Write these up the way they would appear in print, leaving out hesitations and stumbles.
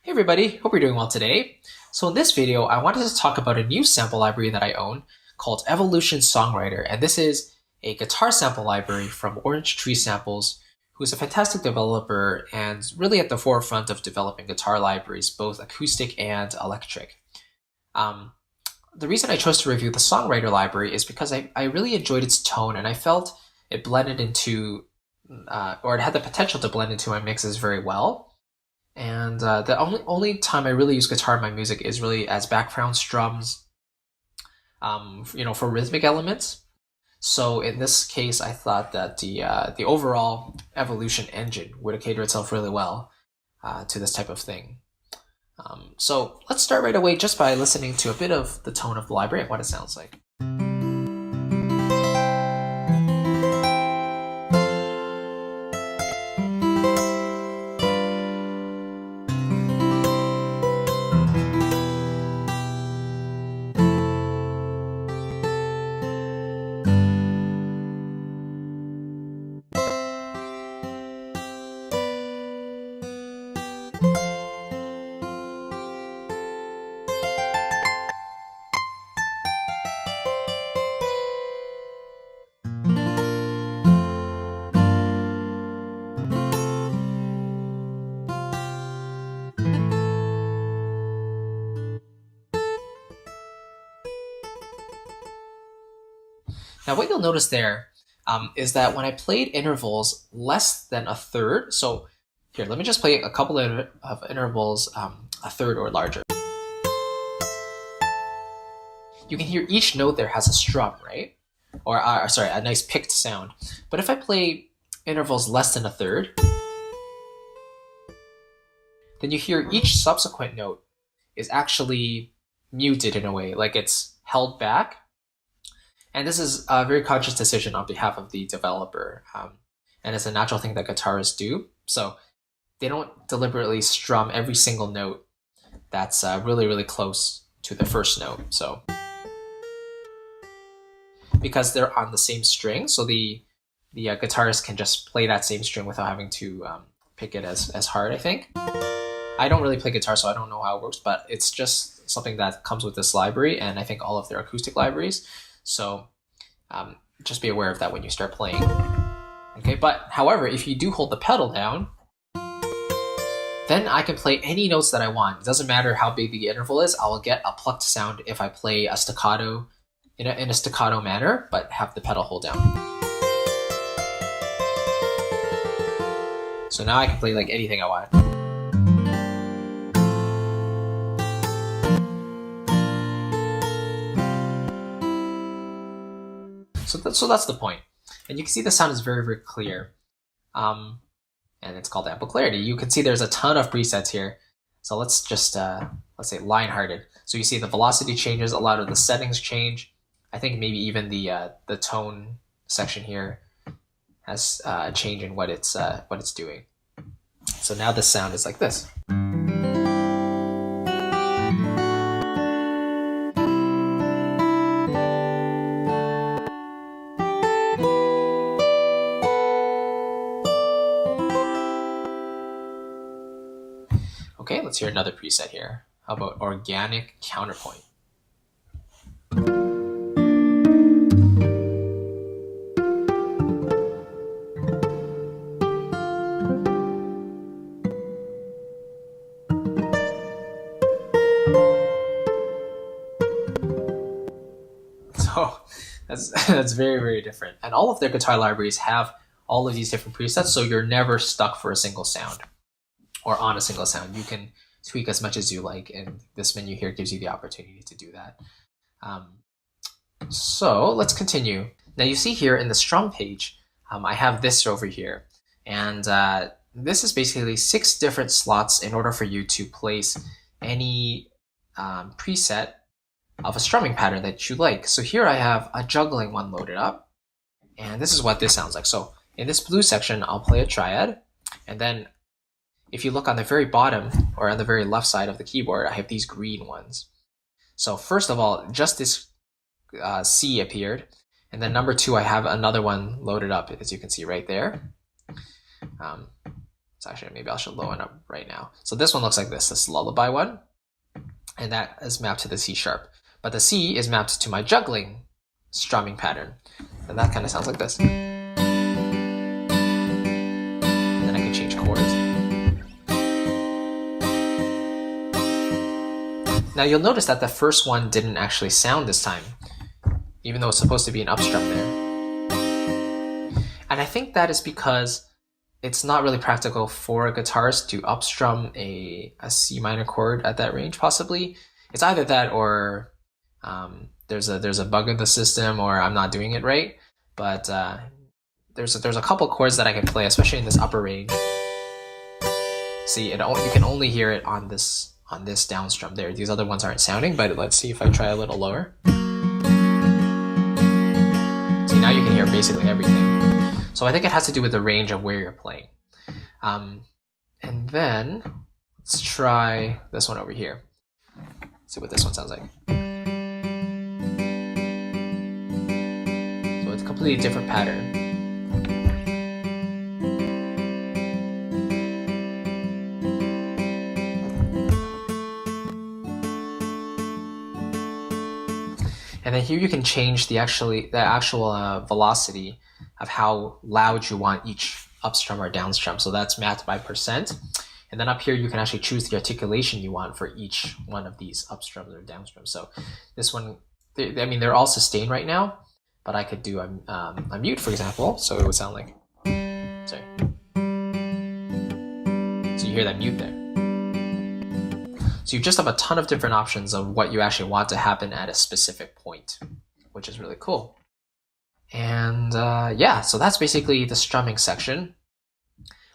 Hey everybody, hope you're doing well today. So in this video, I wanted to talk about a new sample library that I own called Evolution Songwriter, and this is a guitar sample library from Orange Tree Samples, who is a fantastic developer and really at the forefront of developing guitar libraries, both acoustic and electric. The reason I chose to review the Songwriter library is because I really enjoyed its tone and I felt it blended into, or it had the potential to blend into my mixes very well. And the only time I really use guitar in my music is really as background strums, for rhythmic elements. So in this case, I thought that the overall Evolution engine would cater itself really well to this type of thing. So let's start right away just by listening to a bit of the tone of the library and what it sounds like. Now what you'll notice there is that when I played intervals less than a third, so here, let me just play a couple of intervals a third or larger. You can hear each note there has a strum, right? Or sorry, a nice picked sound. But if I play intervals less than a third, then you hear each subsequent note is actually muted in a way, like it's held back. And this is a very conscious decision on behalf of the developer. And it's a natural thing that guitarists do. So they don't deliberately strum every single note that's really, really close to the first note. So because they're on the same string, so the guitarist can just play that same string without having to pick it as hard, I think. I don't really play guitar, so I don't know how it works, but it's just something that comes with this library, and I think all of their acoustic libraries. So just be aware of that when you start playing. Okay, but however, if you do hold the pedal down, then I can play any notes that I want. It doesn't matter how big the interval is, I will get a plucked sound if I play a staccato in a staccato manner, but have the pedal hold down. So now I can play like anything I want. So that's the point. And you can see the sound is very, very clear. And it's called ample clarity. You can see there's a ton of presets here. So let's just, let's say line-hearted. So you see the velocity changes, a lot of the settings change. I think maybe even the tone section here has a change in what it's doing. So now the sound is like this. Okay, let's hear another preset here. How about organic counterpoint? So that's very, very different. And all of their guitar libraries have all of these different presets, so you're never stuck for a single sound or on a single sound. You can tweak as much as you like, and this menu here gives you the opportunity to do that. So let's continue. Now you see here in the strum page, I have this over here, and this is basically 6 different slots in order for you to place any preset of a strumming pattern that you like. So here I have a juggling one loaded up, and this is what this sounds like. So in this blue section, I'll play a triad, and then if you look on the very bottom or on the very left side of the keyboard, I have these green ones. So first of all, just this C appeared, and then number 2, I have another one loaded up, as you can see right there. So actually, maybe I should lower it up right now. So this one looks like this lullaby one, and that is mapped to the C sharp. But the C is mapped to my juggling strumming pattern, and that kind of sounds like this. And then I can change chords. Now you'll notice that the first one didn't actually sound this time, even though it's supposed to be an upstrum there. And I think that is because it's not really practical for a guitarist to upstrum a C minor chord at that range, possibly. It's either that or there's a bug in the system, or I'm not doing it right. But there's a couple chords that I can play, especially in this upper range. See, you can only hear it on this down strum there. These other ones aren't sounding, but let's see if I try a little lower. See, now you can hear basically everything. So I think it has to do with the range of where you're playing. And then let's try this one over here. See what this one sounds like. So it's a completely different pattern. And then here you can change the actual velocity of how loud you want each upstrum or downstrum. So that's mapped by %. And then up here you can actually choose the articulation you want for each one of these upstrums or downstrums. So this one, I mean, they're all sustained right now, but I could do a mute, for example. So it would sound like, sorry. So you hear that mute there. So you just have a ton of different options of what you actually want to happen at a specific point, which is really cool. And yeah, so that's basically the strumming section.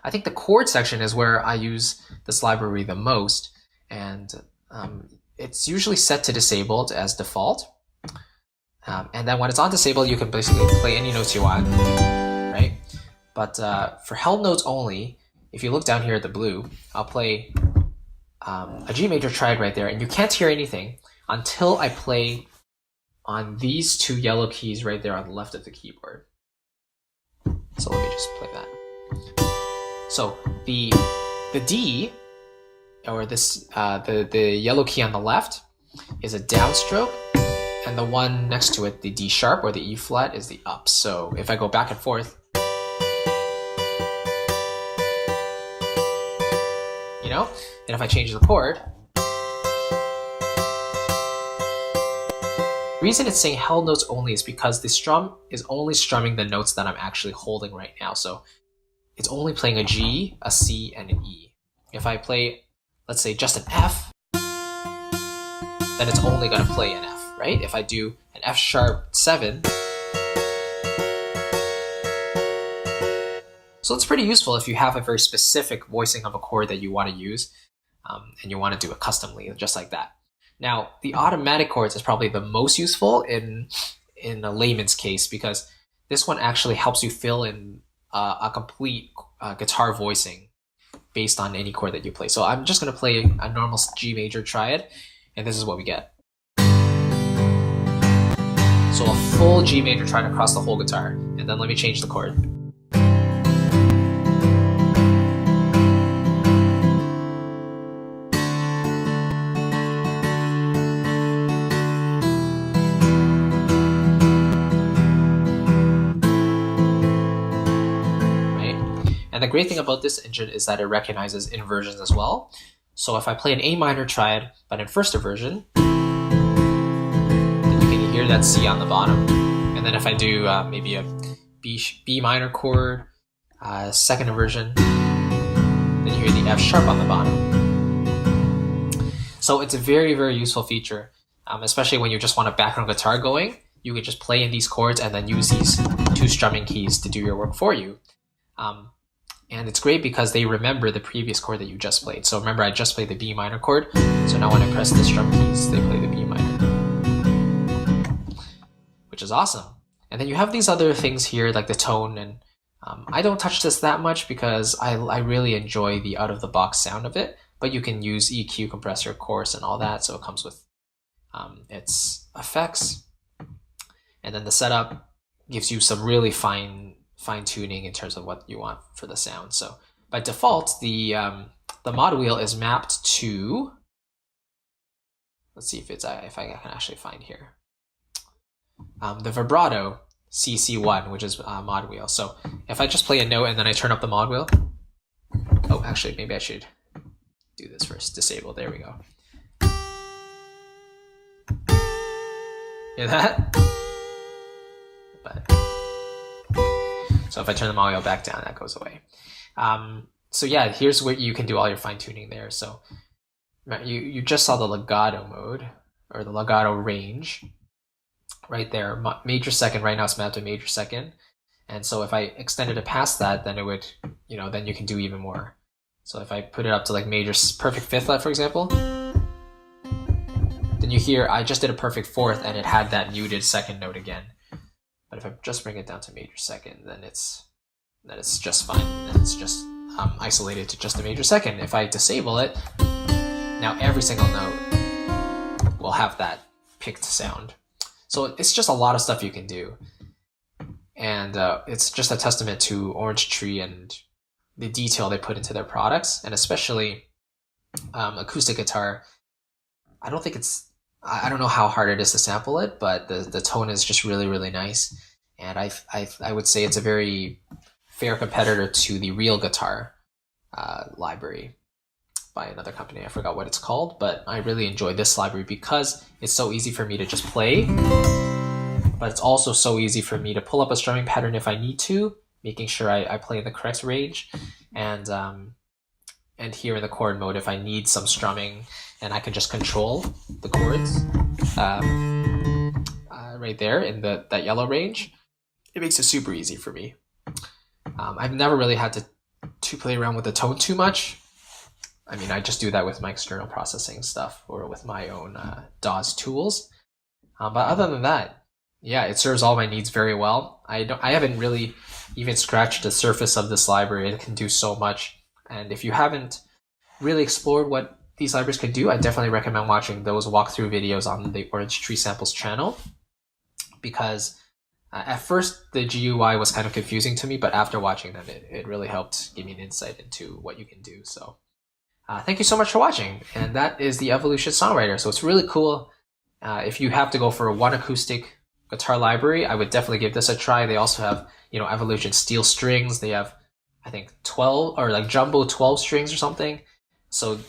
I think the chord section is where I use this library the most, and it's usually set to disabled as default. And then when it's on disabled, you can basically play any notes you want, right? But for held notes only, if you look down here at the blue, I'll play a G major triad right there, and you can't hear anything until I play on these two yellow keys right there on the left of the keyboard. So let me just play that. So the D, or this the yellow key on the left, is a downstroke, and the one next to it, the D sharp or the E flat, is the up. So if I go back and forth, you know, and if I change the chord, the reason it's saying held notes only is because the strum is only strumming the notes that I'm actually holding right now. So it's only playing a G, a C, and an E. If I play, let's say, just an F, then it's only going to play an F, right? If I do an F sharp 7, so it's pretty useful if you have a very specific voicing of a chord that you want to use, and you want to do it customly, just like that. Now, the automatic chords is probably the most useful in a layman's case, because this one actually helps you fill in a complete guitar voicing based on any chord that you play. So I'm just going to play a normal G major triad, and this is what we get. So a full G major triad across the whole guitar, and then let me change the chord. And the great thing about this engine is that it recognizes inversions as well. So if I play an A minor triad, but in first inversion, then you can hear that C on the bottom. And then if I do maybe a B minor chord, second inversion, then you hear the F sharp on the bottom. So it's a very, very useful feature, especially when you just want a background guitar going. You could just play in these chords and then use these two strumming keys to do your work for you. And it's great because they remember the previous chord that you just played. So remember, I just played the B minor chord. So now when I press the strum keys, they play the B minor, which is awesome. And then you have these other things here, like the tone. And I don't touch this that much because I really enjoy the out-of-the-box sound of it. But you can use EQ, compressor, chorus, and all that. So it comes with its effects. And then the setup gives you some really fine tuning in terms of what you want for the sound. So, by default, the mod wheel is mapped to, let's see if I can actually find here, the vibrato CC1, which is mod wheel. So if I just play a note and then I turn up the mod wheel, oh, actually, maybe I should do this first. Disable, there we go. Hear that? But, so if I turn the mod wheel back down, that goes away. So yeah, here's where you can do all your fine tuning there. So you just saw the legato mode, or the legato range right there. Major second, right now it's mapped to major second. And so if I extended it past that, then it would, then you can do even more. So if I put it up to like major perfect fifth fret, for example, then you hear I just did a perfect fourth and it had that muted second note again. But if I just bring it down to major second, then it's just fine. And it's just isolated to just a major second. If I disable it, now every single note will have that picked sound. So it's just a lot of stuff you can do. And it's just a testament to Orange Tree and the detail they put into their products, and especially acoustic guitar. I don't know how hard it is to sample it, but the tone is just really, really nice. And I would say it's a very fair competitor to the real guitar library by another company. I forgot what it's called, but I really enjoy this library because it's so easy for me to just play, but it's also so easy for me to pull up a strumming pattern if I need to, making sure I play in the correct range, and here in the chord mode if I need some strumming, and I can just control the chords right there in that yellow range. It makes it super easy for me. I've never really had to play around with the tone too much. I mean, I just do that with my external processing stuff or with my own DAWs tools. But other than that, yeah, it serves all my needs very well. I haven't really even scratched the surface of this library. It can do so much. And if you haven't really explored what these libraries can do, I definitely recommend watching those walkthrough videos on the Orange Tree Samples channel, because at first the GUI was kind of confusing to me, but after watching them, it really helped give me an insight into what you can do. So thank you so much for watching. And that is the Evolution Songwriter. So it's really cool. If you have to go for one acoustic guitar library, I would definitely give this a try. They also have, Evolution steel strings. They have, I think, 12 or like jumbo 12 strings or something. So,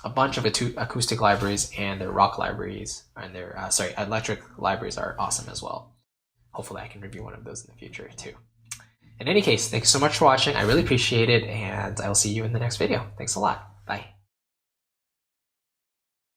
a bunch of acoustic libraries, and their rock libraries and their, electric libraries are awesome as well. Hopefully I can review one of those in the future too. In any case, thanks so much for watching. I really appreciate it, and I will see you in the next video. Thanks a lot.